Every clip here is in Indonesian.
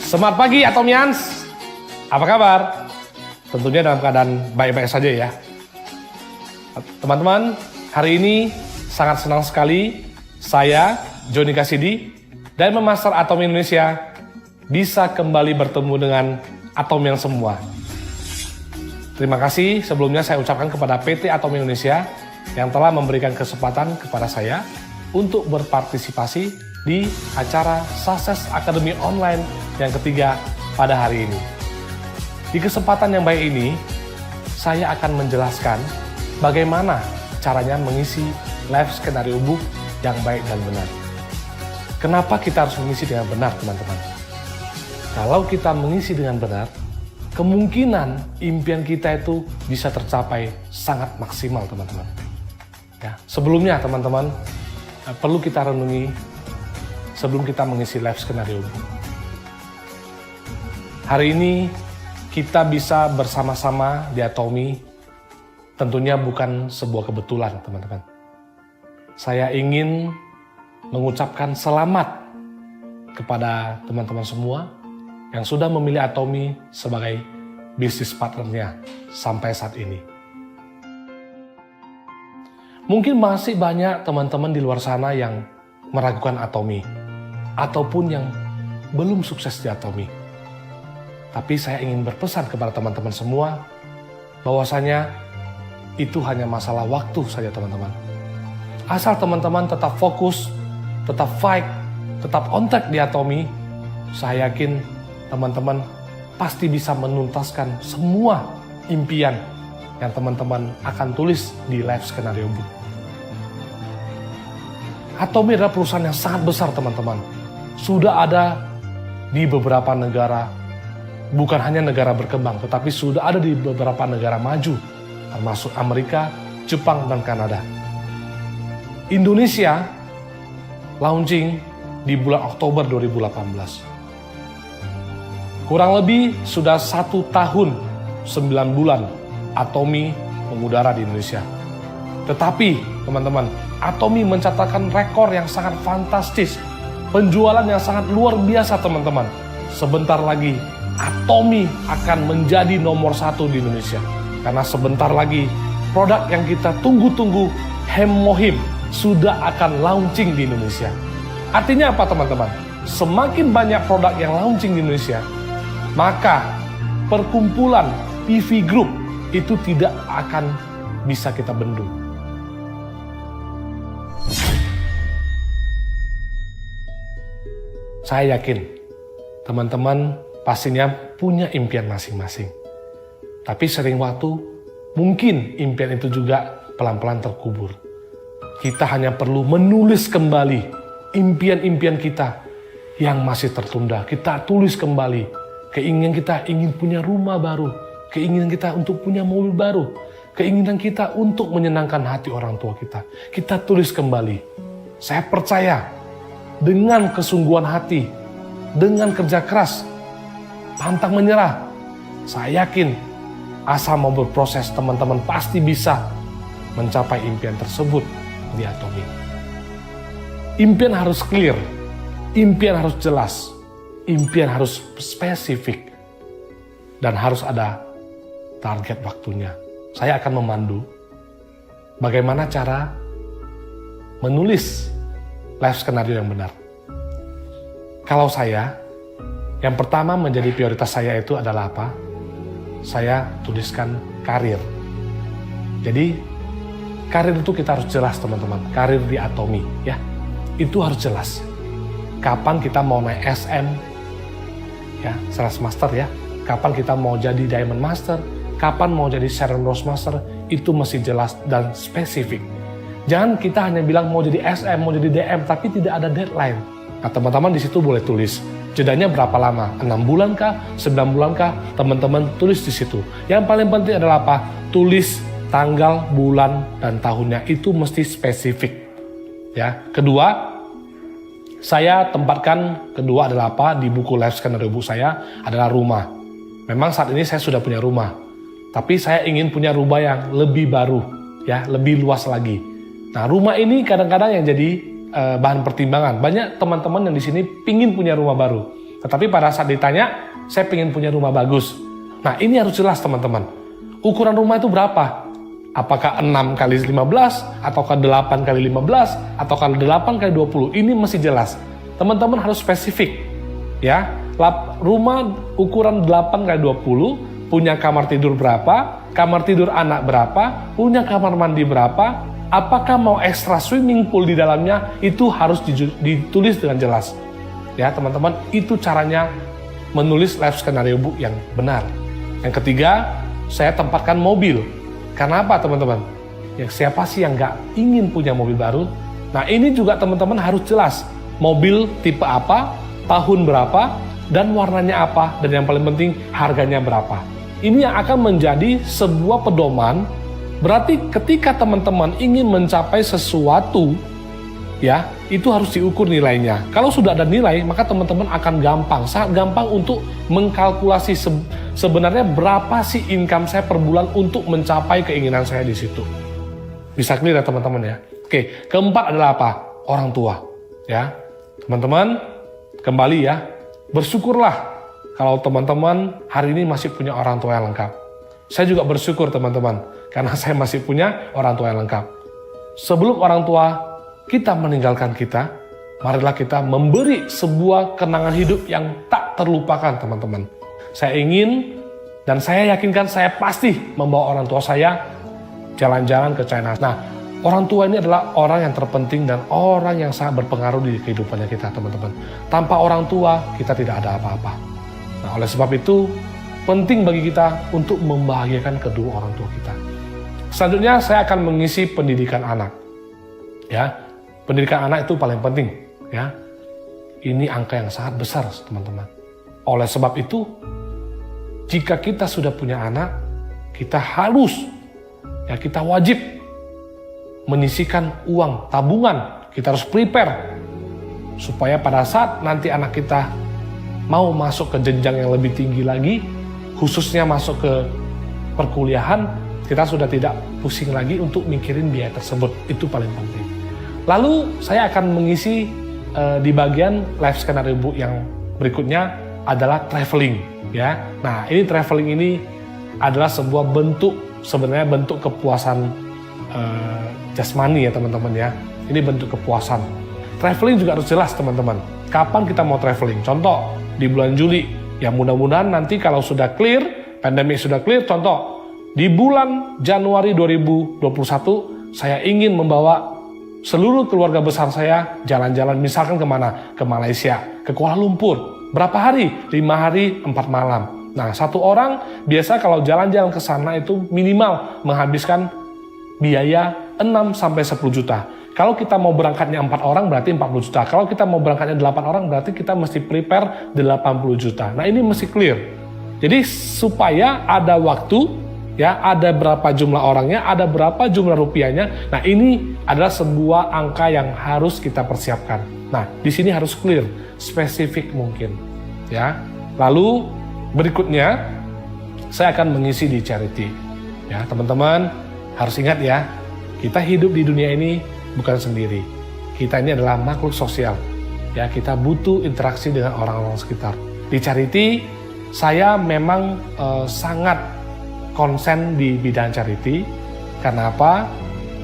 Semangat pagi Atomians. Apa kabar? Tentunya dalam keadaan baik-baik saja ya. Teman-teman, hari ini sangat senang sekali saya, Joni Kasidi, dan Master Atom Indonesia bisa kembali bertemu dengan Atomians semua. Terima kasih sebelumnya saya ucapkan kepada PT Atom Indonesia yang telah memberikan kesempatan kepada saya untuk berpartisipasi di acara Success Academy Online yang ketiga pada hari ini. Di kesempatan yang baik ini, saya akan menjelaskan bagaimana caranya mengisi live skenario book yang baik dan benar. Kenapa kita harus mengisi dengan benar, teman-teman? Kalau kita mengisi dengan benar, kemungkinan impian kita itu bisa tercapai sangat maksimal, teman-teman. Ya, sebelumnya, teman-teman, perlu kita renungi sebelum kita mengisi live skenario book. Hari ini kita bisa bersama-sama di Atomi, tentunya bukan sebuah kebetulan, teman-teman. Saya ingin mengucapkan selamat kepada teman-teman semua yang sudah memilih Atomi sebagai bisnis partnernya sampai saat ini. Mungkin masih banyak teman-teman di luar sana yang meragukan Atomi, ataupun yang belum sukses di Atomi. Tapi saya ingin berpesan kepada teman-teman semua, bahwasanya itu hanya masalah waktu saja, teman-teman. Asal teman-teman tetap fokus, tetap fight, tetap on track di Atomi, saya yakin teman-teman pasti bisa menuntaskan semua impian yang teman-teman akan tulis di live skenario book. Atomi adalah perusahaan yang sangat besar, teman-teman. Sudah ada di beberapa negara, bukan hanya negara berkembang, tetapi sudah ada di beberapa negara maju, termasuk Amerika, Jepang, dan Kanada. Indonesia launching di bulan Oktober 2018. Kurang lebih sudah 1 tahun 9 bulan Atomi mengudara di Indonesia. Tetapi teman-teman, Atomi mencatatkan rekor yang sangat fantastis, penjualan yang sangat luar biasa, teman-teman. Sebentar lagi Atomi akan menjadi nomor 1 di Indonesia. Karena sebentar lagi produk yang kita tunggu-tunggu, Hemohim, sudah akan launching di Indonesia. Artinya apa, teman-teman? Semakin banyak produk yang launching di Indonesia, maka perkumpulan PV Group itu tidak akan bisa kita bendung. Saya yakin teman-teman pastinya punya impian masing-masing. Tapi sering waktu mungkin impian itu juga pelan-pelan terkubur. Kita hanya perlu menulis kembali impian-impian kita yang masih tertunda. Kita tulis kembali. Keinginan kita ingin punya rumah baru, keinginan kita untuk punya mobil baru, keinginan kita untuk menyenangkan hati orang tua kita. Kita tulis kembali. Saya percaya dengan kesungguhan hati, dengan kerja keras, pantang menyerah, saya yakin asal mau berproses, teman-teman pasti bisa mencapai impian tersebut di Atomi. Impian harus clear, impian harus jelas, impian harus spesifik, dan harus ada target waktunya. Saya akan memandu bagaimana cara menulis live skenario yang benar. Kalau saya, yang pertama menjadi prioritas saya itu adalah apa? Saya tuliskan karir. Jadi, karir itu kita harus jelas, teman-teman. Karir di Atomi, ya. Itu harus jelas. Kapan kita mau naik SM, ya, Sales Master, ya. Kapan kita mau jadi Diamond Master, kapan mau jadi Sharon Rose Master, itu mesti jelas dan spesifik. Jangan kita hanya bilang mau jadi SM, mau jadi DM, tapi tidak ada deadline. Nah, teman-teman di situ boleh tulis. Jedanya berapa lama? 6 bulan kah? 9 bulan kah? Teman-teman tulis di situ. Yang paling penting adalah apa? Tulis tanggal, bulan, dan tahunnya. Itu mesti spesifik. Ya. Kedua, saya tempatkan kedua adalah apa? Di buku live skenario book saya adalah rumah. Memang saat ini saya sudah punya rumah. Tapi saya ingin punya rumah yang lebih baru, ya, lebih luas lagi. Nah, rumah ini kadang-kadang yang jadi bahan pertimbangan. Banyak teman-teman yang di sini pingin punya rumah baru. Tetapi pada saat ditanya, saya pengen punya rumah bagus. Nah, ini harus jelas teman-teman. Ukuran rumah itu berapa? Apakah 6 kali 15, ataukah 8 kali 15, ataukah 8 kali 20? Ini mesti jelas. Teman-teman harus spesifik. Ya, rumah ukuran 8 kali 20, punya kamar tidur berapa, kamar tidur anak berapa, punya kamar mandi berapa, apakah mau ekstra swimming pool di dalamnya, itu harus ditulis dengan jelas. Ya teman-teman, itu caranya menulis life scenario book yang benar. Yang ketiga, saya tempatkan mobil. Karena apa teman-teman? Ya, siapa sih yang nggak ingin punya mobil baru? Nah ini juga teman-teman harus jelas. Mobil tipe apa, tahun berapa, dan warnanya apa, dan yang paling penting harganya berapa. Ini yang akan menjadi sebuah pedoman. Berarti ketika teman-teman ingin mencapai sesuatu, ya, itu harus diukur nilainya. Kalau sudah ada nilai, maka teman-teman akan sangat gampang untuk mengkalkulasi sebenarnya berapa sih income saya per bulan untuk mencapai keinginan saya di situ. Bisa clear ya teman-teman ya. Oke, keempat adalah apa? Orang tua. Ya, teman-teman, kembali ya, bersyukurlah kalau teman-teman hari ini masih punya orang tua yang lengkap. Saya juga bersyukur teman-teman, karena saya masih punya orang tua yang lengkap. Sebelum orang tua kita meninggalkan kita, marilah kita memberi sebuah kenangan hidup yang tak terlupakan teman-teman. Saya ingin dan saya yakinkan saya pasti membawa orang tua saya jalan-jalan ke China. Nah, orang tua ini adalah orang yang terpenting dan orang yang sangat berpengaruh di kehidupannya kita teman-teman. Tanpa orang tua kita tidak ada apa-apa. Nah, oleh sebab itu penting bagi kita untuk membahagiakan kedua orang tua kita. Selanjutnya saya akan mengisi pendidikan anak. Ya. Pendidikan anak itu paling penting, ya. Ini angka yang sangat besar, teman-teman. Oleh sebab itu, jika kita sudah punya anak, kita harus, ya kita wajib menyisihkan uang tabungan. Kita harus prepare supaya pada saat nanti anak kita mau masuk ke jenjang yang lebih tinggi lagi, khususnya masuk ke perkuliahan, kita sudah tidak pusing lagi untuk mikirin biaya tersebut. Itu paling penting. Lalu saya akan mengisi di bagian life scenario book yang berikutnya adalah traveling, ya. Nah, ini traveling ini adalah sebuah sebenarnya bentuk kepuasan jasmani ya teman-teman ya. Ini bentuk kepuasan. Traveling juga harus jelas teman-teman. Kapan kita mau traveling? Contoh di bulan Juli. Ya mudah-mudahan nanti kalau sudah clear, pandemi sudah clear. Contoh di bulan Januari 2021 saya ingin membawa seluruh keluarga besar saya jalan-jalan, misalkan kemana? Ke Malaysia, ke Kuala Lumpur. Berapa hari? 5 hari, 4 malam. Nah, satu orang biasa kalau jalan-jalan ke sana itu minimal menghabiskan biaya 6-10 juta. Kalau kita mau berangkatnya 4 orang berarti 40 juta. Kalau kita mau berangkatnya 8 orang berarti kita mesti prepare 80 juta. Nah, ini mesti clear. Jadi supaya ada waktu, ya, ada berapa jumlah orangnya, ada berapa jumlah rupiahnya. Nah, ini adalah sebuah angka yang harus kita persiapkan. Nah, di sini harus clear, spesifik mungkin, ya. Lalu berikutnya saya akan mengisi di charity. Ya, teman-teman harus ingat ya, kita hidup di dunia ini bukan sendiri. Kita ini adalah makhluk sosial. Ya, kita butuh interaksi dengan orang-orang sekitar. Di charity saya memang sangat konsen di bidang charity. Karena apa?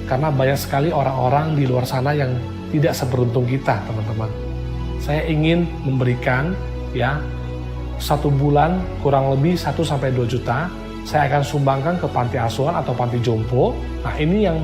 Karena banyak sekali orang-orang di luar sana yang tidak seberuntung kita, teman-teman. Saya ingin memberikan, ya, 1 bulan kurang lebih 1-2 juta. Saya akan sumbangkan ke panti asuhan atau panti jompo. Nah, ini yang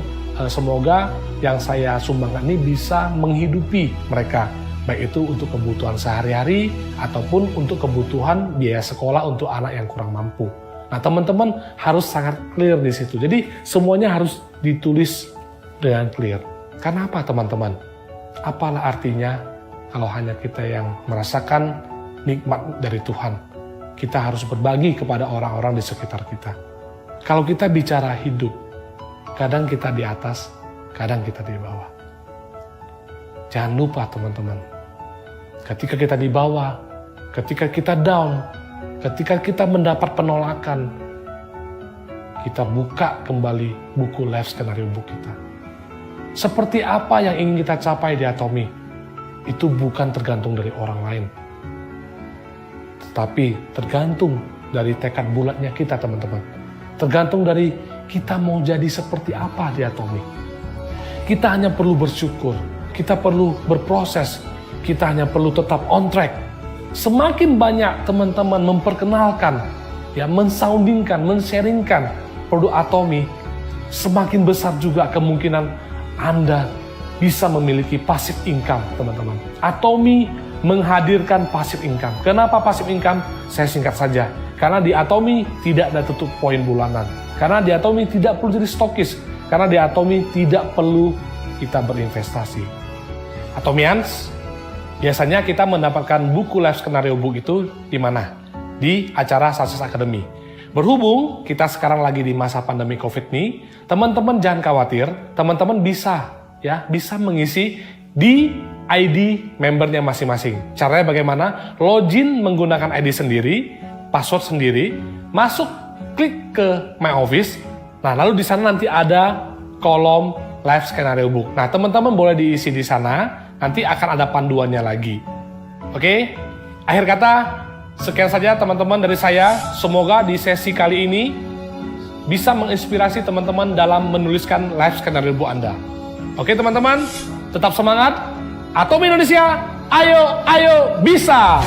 semoga yang saya sumbangkan ini bisa menghidupi mereka. Baik itu untuk kebutuhan sehari-hari ataupun untuk kebutuhan biaya sekolah untuk anak yang kurang mampu. Nah, teman-teman harus sangat clear di situ. Jadi semuanya harus ditulis dengan clear. Karena apa, teman-teman? Apalah artinya kalau hanya kita yang merasakan nikmat dari Tuhan? Kita harus berbagi kepada orang-orang di sekitar kita. Kalau kita bicara hidup, kadang kita di atas, kadang kita di bawah. Jangan lupa, teman-teman. Ketika kita di bawah, ketika kita down, ketika kita mendapat penolakan, kita buka kembali buku life scenario book kita. Seperti apa yang ingin kita capai di Atomi, itu bukan tergantung dari orang lain. Tapi tergantung dari tekad bulatnya kita, teman-teman. Tergantung dari kita mau jadi seperti apa di Atomi. Kita hanya perlu bersyukur, kita perlu berproses, kita hanya perlu tetap on track. Semakin banyak teman-teman memperkenalkan, ya, mensoundingkan, men-sharingkan produk Atomi, semakin besar juga kemungkinan Anda bisa memiliki passive income, teman-teman. Atomi menghadirkan passive income. Kenapa passive income? Saya singkat saja. Karena di Atomi tidak ada tutup poin bulanan. Karena di Atomi tidak perlu jadi stokis. Karena di Atomi tidak perlu kita berinvestasi. Atomians, biasanya kita mendapatkan buku Life Scenario Book itu di mana? Di acara Success Academy. Berhubung kita sekarang lagi di masa pandemi COVID nih, teman-teman jangan khawatir, teman-teman bisa mengisi di ID membernya masing-masing. Caranya bagaimana? Login menggunakan ID sendiri, password sendiri, masuk, klik ke My Office. Nah, lalu di sana nanti ada kolom Life Scenario Book. Nah, teman-teman boleh diisi di sana, nanti akan ada panduannya lagi. Oke? Akhir kata, sekian saja teman-teman dari saya. Semoga di sesi kali ini bisa menginspirasi teman-teman dalam menuliskan Life Scenario Book Anda. Oke teman-teman, tetap semangat. Atomi Indonesia, ayo bisa!